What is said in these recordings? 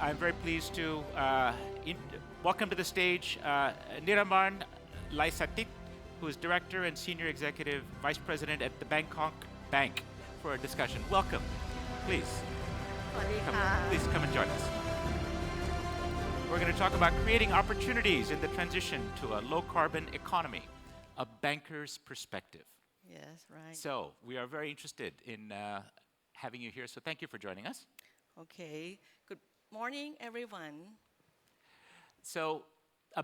I'm very pleased to welcome to the stage Niraman Laisatit, who is Director and Senior Executive Vice President at the Bangkok Bank, for a discussion. Welcome. Please, สวัสดี come, ค่ะ please come and join us. We're going to talk about creating opportunities in the transition to a low-carbon economy, a banker's perspective. Yes right So we are very interested in having you here, so thank you for joining us. okay good morning everyone So,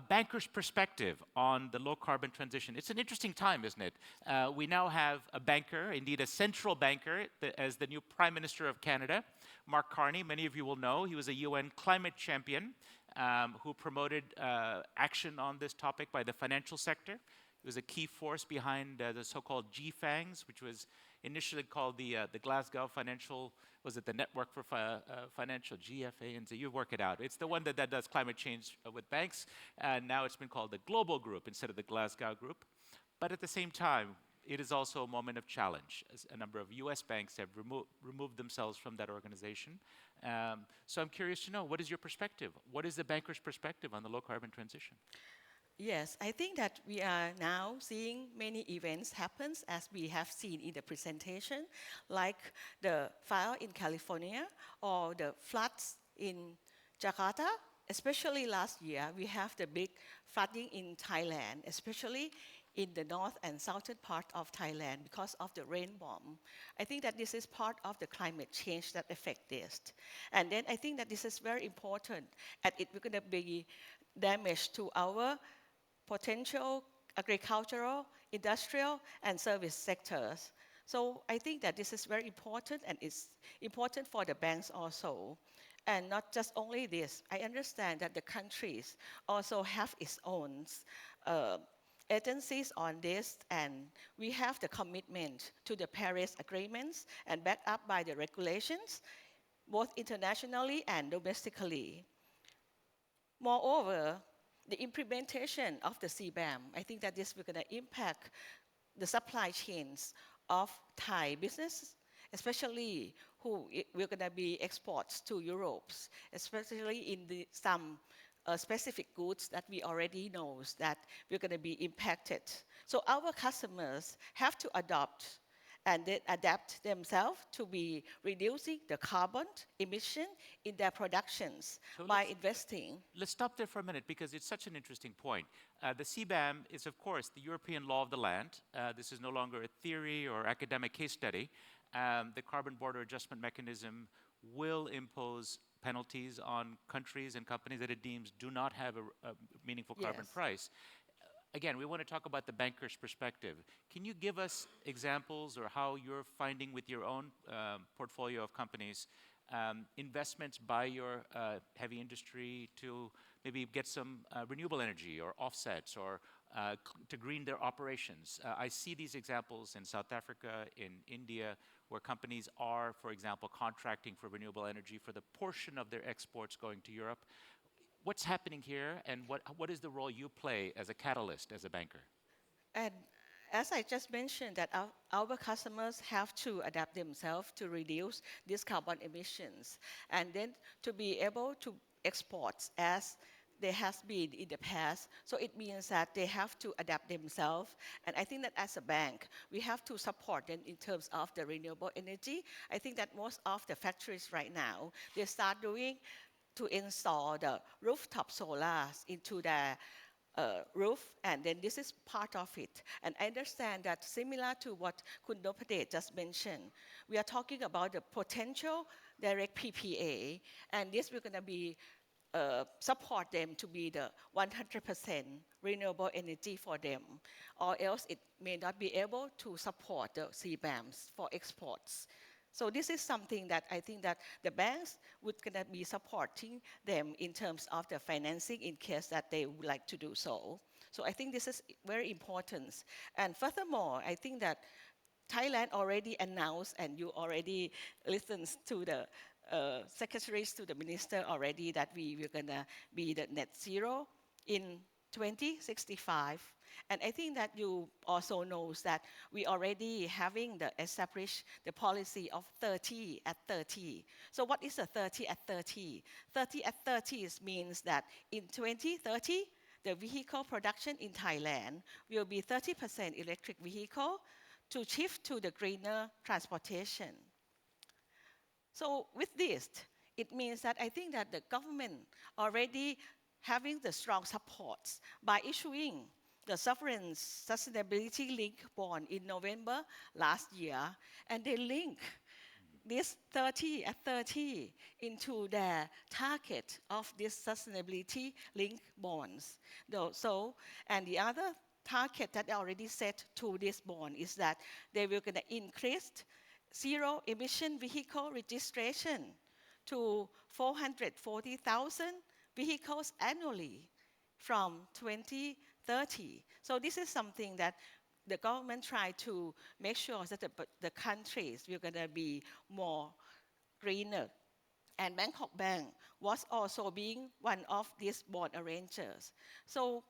a banker's perspective on the low carbon transition. It's an interesting time, isn't it? We now have a banker, indeed a central banker, as the new Prime Minister of Canada, Mark Carney. Many of you will know he was a UN climate champion who promoted action on this topic by the financial sector. He was a key force behind the so-called GFANGs, which was initially called the Glasgow Financial, was it the Network for Financial, GFANZ? You work it out. It's the one that does climate change with banks, and now it's been called the Global Group instead of the Glasgow Group. But at the same time, it is also a moment of challenge, as a number of US banks have removed themselves from that organization. So I'm curious to know, what is your perspective? What is the banker's perspective on the low carbon transition? Yes, I think that we are now seeing many events happen as we have seen in the presentation, like the fire in California or the floods in Jakarta. Especially last year, we have the big flooding in Thailand, especially in the north and southern part of Thailand because of the rain bomb. I think that this is part of the climate change that affect this. And then I think that this is very important, and it will going to be damage to our potential agricultural, industrial, and service sectors. So I think that this is very important, and it's important for the banks also. And not just only this, I understand that the countries also have its own uh, agencies on this, and we have the commitment to the Paris agreements and backed up by the regulations, both internationally and domestically. Moreover, the implementation of the CBAM, I think that this will going to impact the supply chains of Thai business, especially who will going to be exports to Europe, especially in some specific goods that we already know that we're going to be impacted. So our customers have to adopt and then adapt themselves to be reducing the carbon emission in their productions So by investing. let's stop there for a minute because it's such an interesting point. The CBAM is, of course, the European law of the land. This is no longer a theory or academic case study. The Carbon Border Adjustment Mechanism will impose penalties on countries and companies that it deems do not have a meaningful carbon Yes. price. Again, we want to talk about the banker's perspective. Can you give us examples or how you're finding with your own portfolio of companies investments by your heavy industry to maybe get some renewable energy or offsets or to green their operations? I see these examples in South Africa, in India, where companies are, for example, contracting for renewable energy for the portion of their exports going to Europe. What's happening here, and what is the role you play as a catalyst, as a banker? And as I just mentioned, that our customers have to adapt themselves to reduce these carbon emissions, and then to be able to export as there has been in the past. So it means that they have to adapt themselves. And I think that as a bank, we have to support them in terms of the renewable energy. I think that most of the factories right now, they start doing to install the rooftop solars into their roof, and then this is part of it. And I understand that similar to what Khun Nopade just mentioned, we are talking about the potential direct PPA, and this will going to be support them to be the 100% renewable energy for them, or else it may not be able to support the CBAMs for exports. So this is something that I think that the banks would gonna be supporting them in terms of the financing in case that they would like to do so. So I think this is very important. And furthermore, I think that Thailand already announced, and you already listened to the secretaries to the minister already, that we were gonna be the net zero in 2065. And I think that you also knows that we already having the established the policy of 30 at 30. So what is a 30 at 30? 30 at 30 means that in 2030, the vehicle production in Thailand will be 30% electric vehicle to shift to the greener transportation. So with this, it means that I think that the government already having the strong supports by issuing the sovereign sustainability linked bond in November last year, and they link this 30 at 30 into their target of this sustainability linked bonds. So, and the other target that they already set to this bond is that they will gonna increase zero emission vehicle registration to 440,000 vehicles annually from 2030. So this is something that the government try to make sure that the countries will gonna be more greener. And Bangkok Bank was also being one of these bond arrangers. So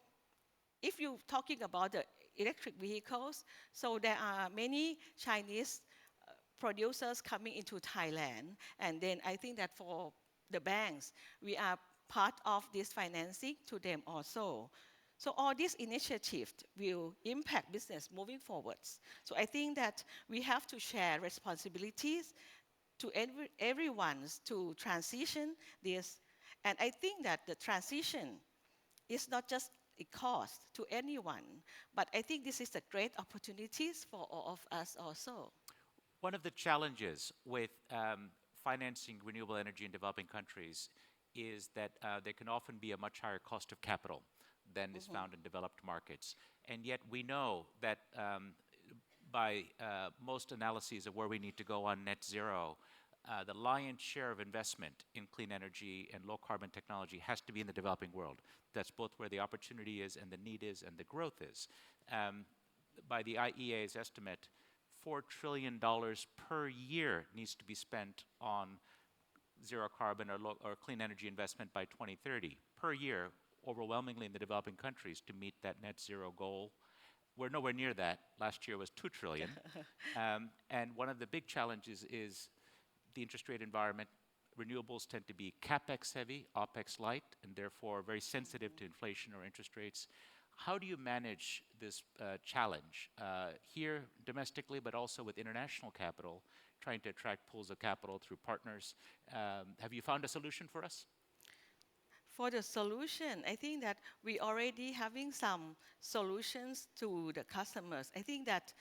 if you're talking about the electric vehicles, so there are many Chinese producers coming into Thailand. And then I think that for the banks, we are part of this financing to them also. So all these initiatives will impact business moving forwards. So I think that we have to share responsibilities to everyone to transition this. And I think that the transition is not just a cost to anyone, but I think this is a great opportunities for all of us also. One of the challenges with financing renewable energy in developing countries is that there can often be a much higher cost of capital than is found in developed markets. And yet we know that by most analyses of where we need to go on net zero, the lion's share of investment in clean energy and low carbon technology has to be in the developing world. That's both where the opportunity is and the need is and the growth is. By the IEA's estimate, $4 trillion per year needs to be spent on zero carbon or clean energy investment by 2030 per year, overwhelmingly in the developing countries, to meet that net zero goal. We're nowhere near that. Last year was $2 trillion. And one of the big challenges is the interest rate environment. Renewables tend to be CapEx heavy, OpEx light, and therefore very sensitive to inflation or interest rates. How do you manage this challenge here domestically, but also with international capital, trying to attract pools of capital through partners? Have you found a solution for us? For the solution, I think that we already having some solutions to the customers. I think that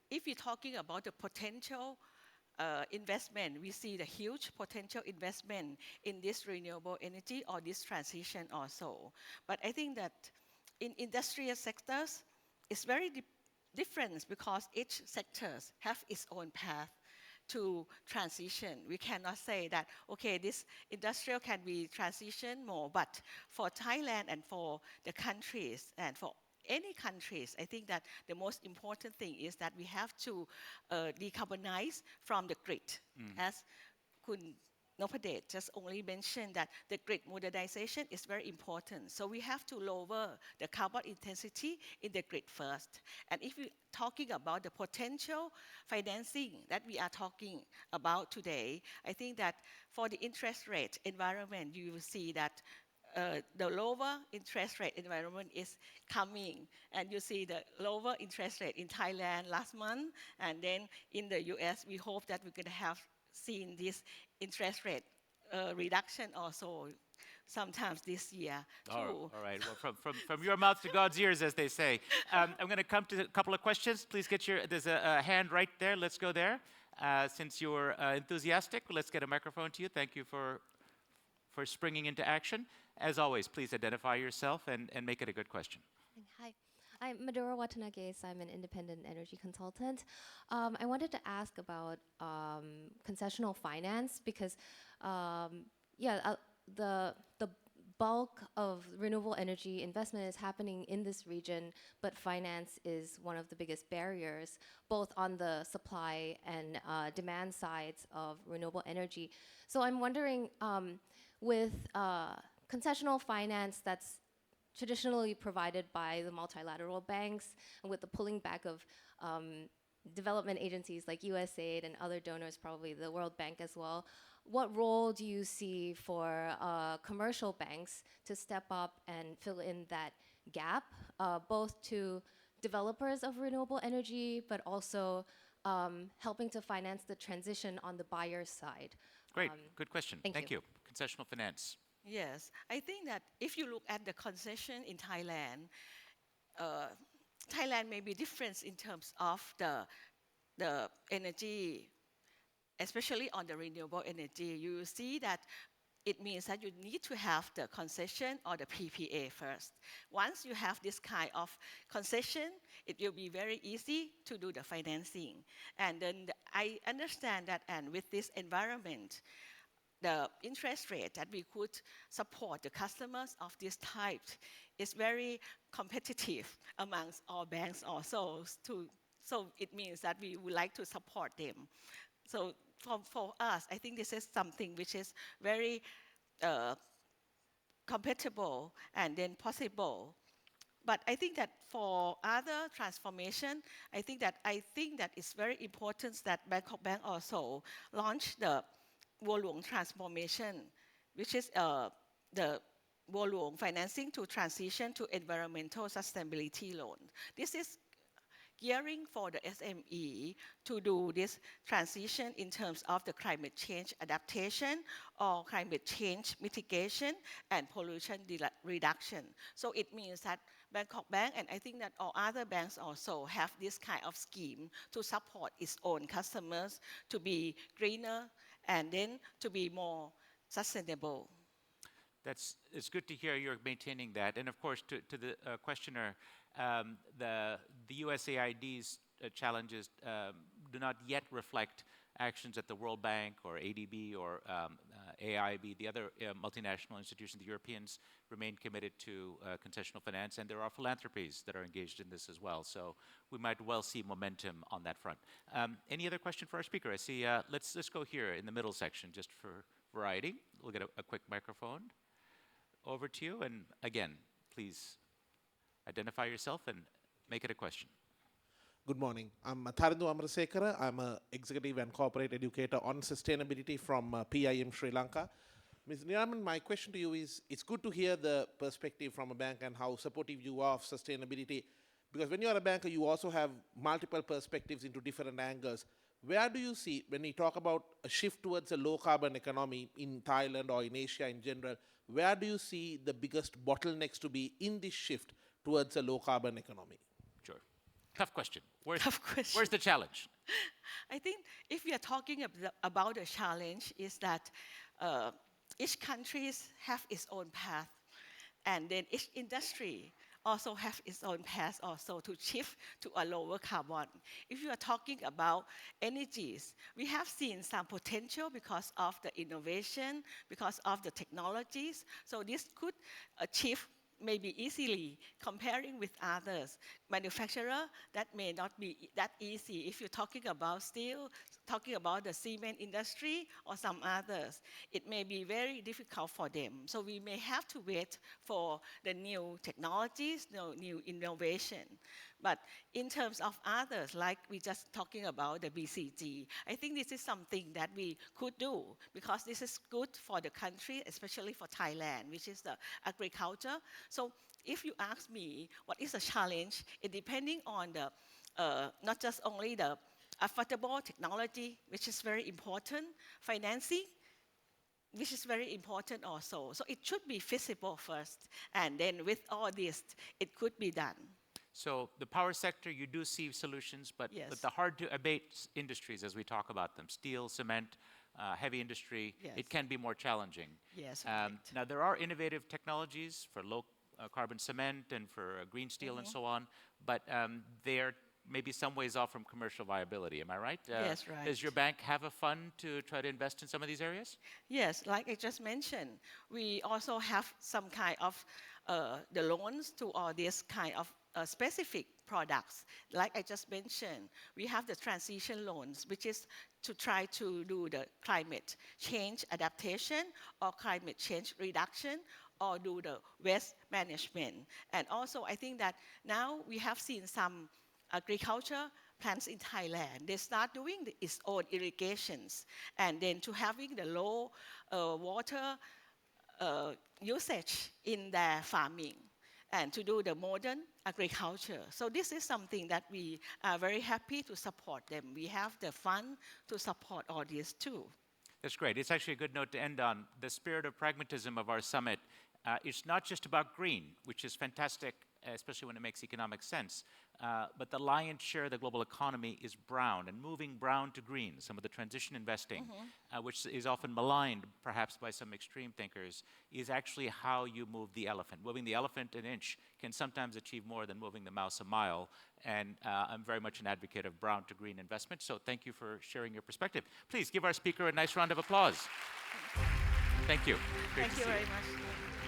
if you're talking about the potential investment, we see the huge potential investment in this renewable energy or this transition also. But I think that in industrial sectors, it's very different because each sectors have its own path to transition. We cannot say that, okay, this industrial can be transitioned more, but for Thailand and for the countries and for any countries, I think that the most important thing is that we have to decarbonize from the grid. As Kun Nopadet just only mentioned that the grid modernization is very important. So we have to lower the carbon intensity in the grid first. And if we're talking about the potential financing that we are talking about today, I think that for the interest rate environment, you will see that the lower interest rate environment is coming. And you see the lower interest rate in Thailand last month. And then in the US, we hope that we're going to have seen this interest rate reduction also sometimes this year too. All right. Well, from your mouth to God's ears, as they say. I'm going to come to a couple of questions. Please get there's a hand right there. Let's go there. Since you're enthusiastic, let's get a microphone to you. Thank you for springing into action. As always, please identify yourself and make it a good question. Hi. I'm Madura Watanages. I'm an independent energy consultant. I wanted to ask about concessional finance because, the bulk of renewable energy investment is happening in this region, but finance is one of the biggest barriers, both on the supply and demand sides of renewable energy. So I'm wondering, with concessional finance that's traditionally provided by the multilateral banks, and with the pulling back of development agencies like USAID and other donors, probably the World Bank as well. What role do you see for commercial banks to step up and fill in that gap, both to developers of renewable energy, but also helping to finance the transition on the buyer side? Great, good question. thank you. Concessional finance. Yes, I think that if you look at the concession in Thailand, uh, Thailand may be different in terms of the energy, especially on the renewable energy. You see that it means that you need to have the concession or the PPA first. Once you have this kind of concession, it will be very easy to do the financing. And then I understand that, and with this environment, the interest rate that we could support the customers of this type is very competitive amongst all banks also. So it means that we would like to support them. So for us, I think this is something which is very compatible and then possible. But I think that for other transformation, I think that it's very important that Bangkok Bank also launched the Wo Luong transformation, which is the Wo Luong financing to transition to environmental sustainability loan. This is gearing for the SME to do this transition in terms of the climate change adaptation or climate change mitigation and pollution reduction. So it means that Bangkok Bank, and I think that all other banks also have this kind of scheme to support its own customers to be greener and then to be more sustainable. It's good to hear you're maintaining that. And of course, to the questioner, the USAID's challenges do not yet reflect actions at the World Bank or ADB or AIB, the other multinational institutions. The Europeans remain committed to concessional finance, and there are philanthropies that are engaged in this as well. So we might well see momentum on that front. Any other question for our speaker? I see, let's go here in the middle section, just for variety. We'll get a quick microphone over to you. And again, please identify yourself and make it a question. Good morning. I'm Tharindu Amarasekara. I'm an executive and corporate educator on sustainability from PIM Sri Lanka. Ms. Niraman, my question to you is, it's good to hear the perspective from a bank and how supportive you are of sustainability, because when you're a banker, you also have multiple perspectives into different angles. Where do you see, when we talk about a shift towards a low-carbon economy in Thailand or in Asia in general, where do you see the biggest bottlenecks to be in this shift towards a low-carbon economy? Sure. Tough question. Tough question. Where's the challenge? I think if we are talking about a challenge, is that each country have its own path, and then each industry also have its own path also to shift to a lower carbon. If you are talking about energies, we have seen some potential because of the innovation, because of the technologies. So this could achieve maybe easily comparing with others. Manufacturer, that may not be that easy. If you're talking about steel, talking about the cement industry or some others, it may be very difficult for them. So we may have to wait for the new technologies, new innovation. But in terms of others, like we just talking about the BCG, I think this is something that we could do because this is good for the country, especially for Thailand, which is the agriculture. So if you ask me what is a challenge, it depending on the, not just only the affordable technology, which is very important, financing, which is very important also. So it should be feasible first, and then with all this, it could be done. So the power sector, you do see solutions, but, Yes. but the hard-to-abate industries, as we talk about them, steel, cement, heavy industry, Yes. it can be more challenging. Yes, right. Now, there are innovative technologies for low-carbon cement and for green steel and so on, but they're maybe some ways off from commercial viability. Am I right? Yes, right. Does your bank have a fund to try to invest in some of these areas? Yes, like I just mentioned, we also have some kind of the loans to all these kind of specific products. Like I just mentioned, we have the transition loans, which is to try to do the climate change adaptation or climate change reduction or do the waste management. And also, I think that now we have seen some agriculture plants in Thailand. They start doing its own irrigations, and then to having the low water usage in their farming and to do the modern agriculture. So this is something that we are very happy to support them. We have the fund to support all this too. That's great. It's actually a good note to end on. The spirit of pragmatism of our summit, it's not just about green, which is fantastic, especially when it makes economic sense, but the lion's share of the global economy is brown, and moving brown to green, some of the transition investing, which is often maligned perhaps by some extreme thinkers, is actually how you move the elephant. Moving the elephant an inch can sometimes achieve more than moving the mouse a mile, and I'm very much an advocate of brown to green investment, so thank you for sharing your perspective. Please give our speaker a nice round of applause. Thank you. Great Thank to you see very much.